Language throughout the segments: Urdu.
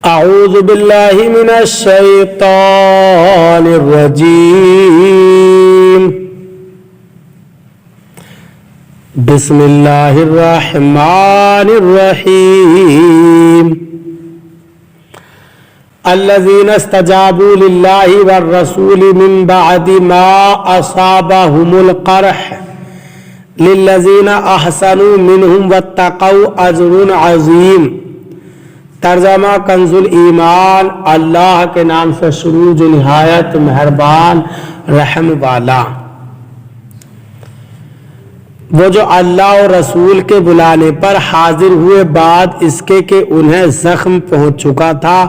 اعوذ باللہ من الشیطان الرجیم بسم اللہ الرحمن الرحیم الذین استجابوا للہ والرسول من بعد ما اصابهم القرح للذین احسنوا منہم واتقوا اجر عظیم۔ ترجمہ کنز الایمان۔ اللہ کے نام سے شروع جو نہایت مہربان رحم والا۔ وہ جو اللہ اور رسول کے بلانے پر حاضر ہوئے بعد اس کے کہ انہیں زخم پہنچ چکا تھا،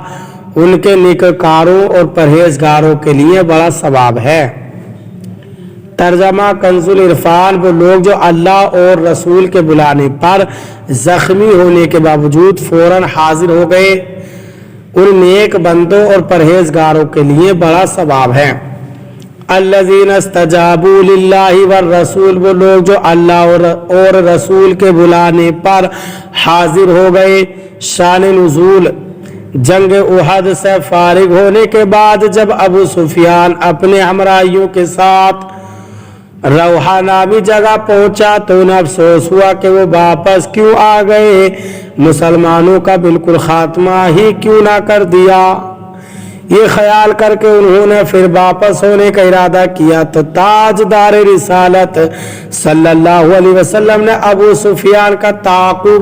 ان کے نیکوکاروں اور پرہیزگاروں کے لیے بڑا ثواب ہے۔ ترجمہ کنز العرفان۔ وہ لوگ جو اللہ اور رسول کے بلانے پر زخمی ہونے کے باوجود فوراً حاضر ہو گئے، ان نیک بندوں اور پرہیزگاروں کے لیے بڑا ثواب ہے۔ الذین استجابوا للہ والرسول۔ وہ لوگ جو اللہ اور رسول کے بلانے پر حاضر ہو گئے۔ شان نزول۔ جنگ احد سے فارغ ہونے کے بعد جب ابو سفیان اپنے ہمراہیوں کے ساتھ روحا نامی جگہ پہنچا تو انہیں افسوس ہوا کہ وہ واپس کیوں آ گئے، مسلمانوں کا بالکل خاتمہ ہی کیوں نہ کر دیا۔ یہ خیال کر کے انہوں نے پھر واپس ہونے کا ارادہ کیا تو تاجدار رسالت صلی اللہ علیہ وسلم نے ابو سفیان کے تعاقب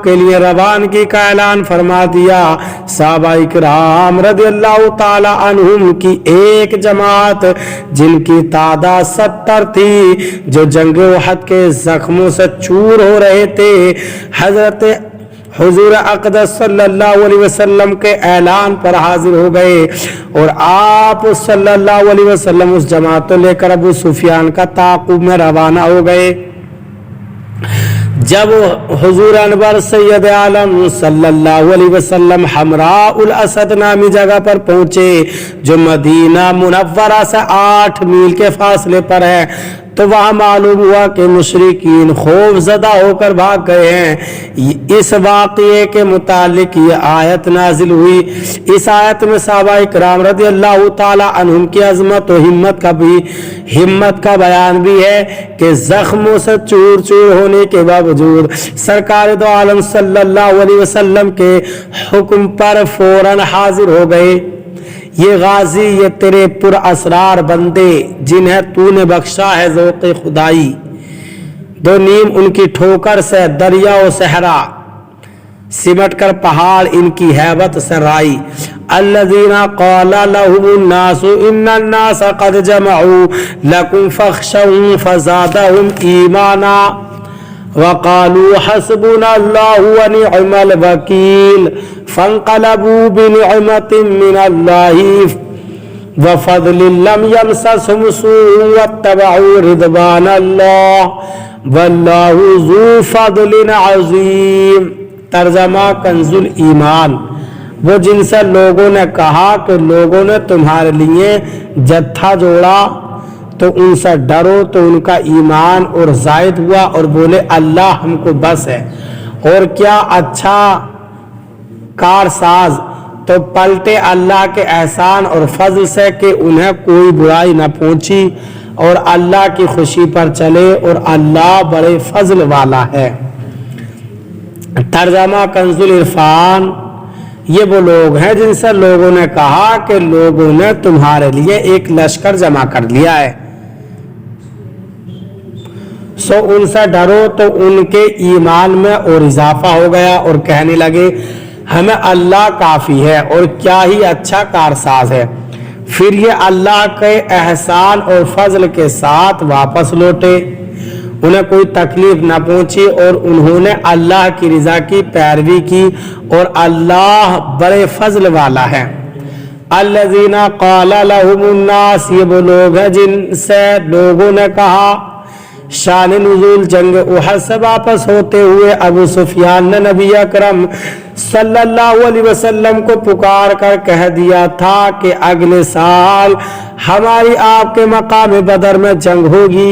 کے لیے روانگی کا اعلان فرما دیا۔ صحابہ کرام رضی اللہ تعالی عنہم کی ایک جماعت جن کی تعداد 70 تھی، جو جنگ احد کے زخموں سے چور ہو رہے تھے، حضرت حضور اقدس صلی اللہ علیہ وسلم کے اعلان پر حاضر ہو گئے، اور آپ صلی اللہ علیہ وسلم اس جماعت کو لے کر ابو سفیان کا تعاقب میں روانہ ہو گئے۔ جب حضور انور سید عالم صلی اللہ علیہ وسلم حمراء الاسد نامی جگہ پر پہنچے، جو مدینہ منورہ سے 8 میل کے فاصلے پر ہے، تو وہاں معلوم ہوا کہ مشرکین خوف زدہ ہو کر بھاگ گئے ہیں۔ اس واقعے کے متعلق یہ آیت نازل ہوئی۔ اس آیت میں صحابہ کرام رضی اللہ تعالی عنہم کی عظمت و ہمت کا بیان بھی ہے کہ زخموں سے چور چور ہونے کے باوجود سرکار دو عالم صلی اللہ علیہ وسلم کے حکم پر فوراً حاضر ہو گئے۔ یہ غازی، یہ تیرے پر اسرار بندے جنہیں تو نے بخشا ہے ذوق خدائی، دو نیم ان کی ٹھوکر سے دریا و صحرا سمٹ کر پہاڑ ان کی ہیبت سے رائی۔ الذین قال لهم الناس ان الناس قد جمعوا لكم فاخشوهم فزادهم ایمانا وقالوا حسبنا الله ونعم الوکیل فانقلبوا بنعمة من الله وفضل لم يمسسهم سوء واتبعوا رضوان الله والله ذو فضل عظیم۔ ترجمہ کنز الایمان۔ وہ جن سے لوگوں نے کہا کہ لوگوں نے تمہارے لیے جتھا جوڑا تو ان سے ڈرو، تو ان کا ایمان اور زائد ہوا اور بولے اللہ ہم کو بس ہے، اور کیا اچھا کارساز، تو پلٹے اللہ کے احسان اور فضل سے کہ انہیں کوئی برائی نہ پہنچی، اور اللہ کی خوشی پر چلے، اور اللہ بڑے فضل والا ہے۔ ترجمہ کنز العرفان۔ یہ وہ لوگ ہیں جن سے لوگوں نے کہا کہ لوگوں نے تمہارے لیے ایک لشکر جمع کر لیا ہے، سو ان سے ڈرو، تو ان کے ایمان میں اور اضافہ ہو گیا، اور کہنے لگے ہمیں اللہ کافی ہے، اور کیا ہی اچھا کارساز ہے۔ پھر یہ اللہ کے احسان اور فضل کے ساتھ واپس لوٹے، انہیں کوئی تکلیف نہ پہنچی، اور انہوں نے اللہ کی رضا کی پیروی کی، اور اللہ بڑے فضل والا ہے۔ الذین قال لهم الناس۔ یہ وہ لوگ ہیں جن سے لوگوں نے کہا۔ شان نزول۔ جنگ احد سے واپس ہوتے ہوئے ابو سفیان نے نبی اکرم صلی اللہ علیہ وسلم کو پکار کر کہہ دیا تھا کہ اگلے سال ہماری آپ کے مقام بدر میں جنگ ہوگی۔